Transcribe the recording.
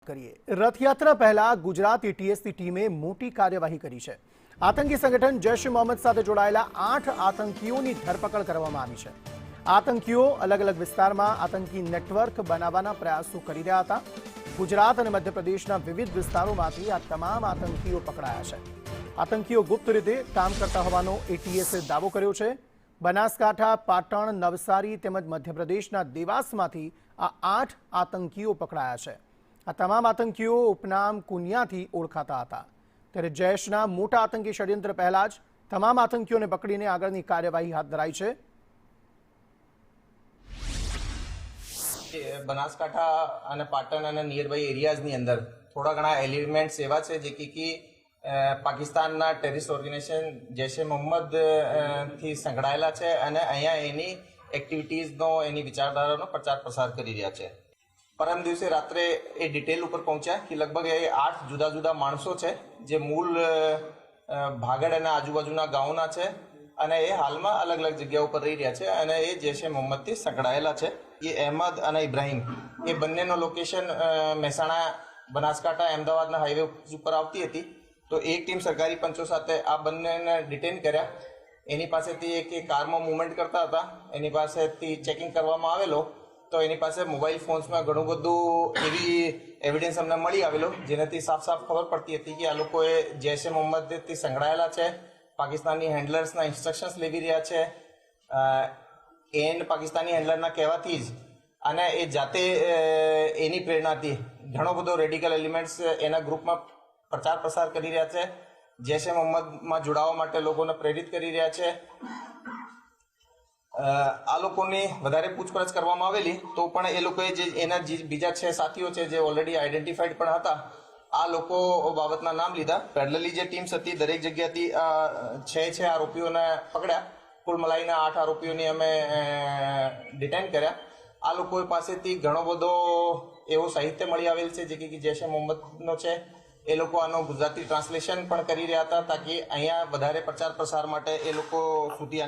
કરીએ। રથયાત્રા પહેલા ગુજરાત એટીએસની ટીમે મોટી કાર્યવાહી કરી છે। આતંકી સંગઠન જૈશ એ મોહમ્મદ સાથે જોડાયેલા 8 આતંકીઓની ધરપકડ કરવામાં આવી છે। આતંકીઓ અલગ અલગ વિસ્તારમાં આતંકી નેટવર્ક બનાવવાના પ્રયાસો કરી રહ્યા હતા। ગુજરાત અને મધ્યપ્રદેશના વિવિધ વિસ્તારોમાંથી આ તમામ આતંકીઓ પકડાયા છે। આતંકીઓ ગુપ્ત રીતે કામ કરતા હોવાનો એટીએસે દાવો કર્યો છે। બનાસકાંઠા, પાટણ, નવસારી તેમજ મધ્યપ્રદેશના દેવાસમાંથી આ 8 આતંકીઓ પકડાયા છે। આ તમામ આતંકીઓ ઉપનામ કુનિયાથી ઓળખાતા હતા। ત્યારે જૈશના મોટા આતંકી ષડયંત્ર પહેલા જ તમામ આતંકીઓને પકડીને આગળની કાર્યવાહી હાથ ધરાઈ છે। બનાસકાંઠા અને પાટણ અને નિયરબાય એરિયાઝની અંદર થોડા ઘણા એલિમેન્ટ્સ એવા છે જે કે પાકિસ્તાનના ટેરરિસ્ટ ઓર્ગેનાઇઝેશન જૈશ એ મોહમ્મદ થી સંકળાયેલા છે અને અહીંયા એની એક્ટિવિટીઝનો એની વિચારધારાનો પ્રચાર પ્રસાર કરી રહ્યા છે। પરમ દિવસે રાત્રે એ ડિટેલ ઉપર પહોંચ્યા કે લગભગ એ 8 જુદા જુદા માણસો છે જે મૂળ ભાગડ અને આજુબાજુના ગામોના છે અને એ હાલમાં અલગ અલગ જગ્યા ઉપર રહી રહ્યા છે અને એ જૈશ એ મોહમ્મદથી સંકળાયેલા છે। એ અહેમદ અને ઇબ્રાહિમ એ બંનેનો લોકેશન મહેસાણા, બનાસકાંઠા, અમદાવાદના હાઈવે ઉપર આવતી હતી। તો એક ટીમ સરકારી પંચો સાથે આ બંનેને ડિટેન કર્યા। એની પાસેથી એક કારમાં મૂવમેન્ટ કરતા હતા, એની પાસેથી ચેકિંગ કરવામાં આવેલો તો એની પાસે મોબાઈલ ફોન્સમાં ઘણું બધું એવી એવિડન્સ અમને મળી આવેલો જેનાથી સાફ સાફ ખબર પડતી હતી કે આ લોકોએ જૈશ એ મોહમ્મદથી સંકળાયેલા છે, પાકિસ્તાની હેન્ડલર્સના ઇન્સ્ટ્રક્શન્સ લેવી રહ્યા છે। પાકિસ્તાની હેન્ડલરના કહેવાથી જ અને એ જાતે એની પ્રેરણાથી ઘણો બધો રેડિકલ એલિમેન્ટ્સ એના ગ્રુપમાં પ્રચાર પ્રસાર કરી રહ્યા છે। જૈશ એ મોહમ્મદમાં જોડાવા માટે લોકોને પ્રેરિત કરી રહ્યા છે। આ લોકોની વધારે પૂછપરછ કરવામાં આવેલી તો પણ એ લોકોએ જે એના બીજા 6 સાથીઓ છે જે ઓલરેડી આઈડેન્ટિફાઈડ પણ હતા, આ લોકો બાબતના નામ લીધા। પેરેલલી જે ટીમ્સ હતી દરેક જગ્યાથી 6 આરોપીઓને પકડ્યા। કુલ મલાઈના 8 આરોપીઓની અમે ડિટેન કર્યા। આ લોકો પાસેથી ઘણો બધો એવો સાહિત્ય મળી આવેલ છે જે કે જૈશ એ મોહમ્મદનો છે। એ લોકો આનો ગુજરાતી ટ્રાન્સલેશન પણ કરી રહ્યા હતા તાકી અહીંયા વધારે પ્રચાર પ્રસાર માટે એ લોકો સુધી આની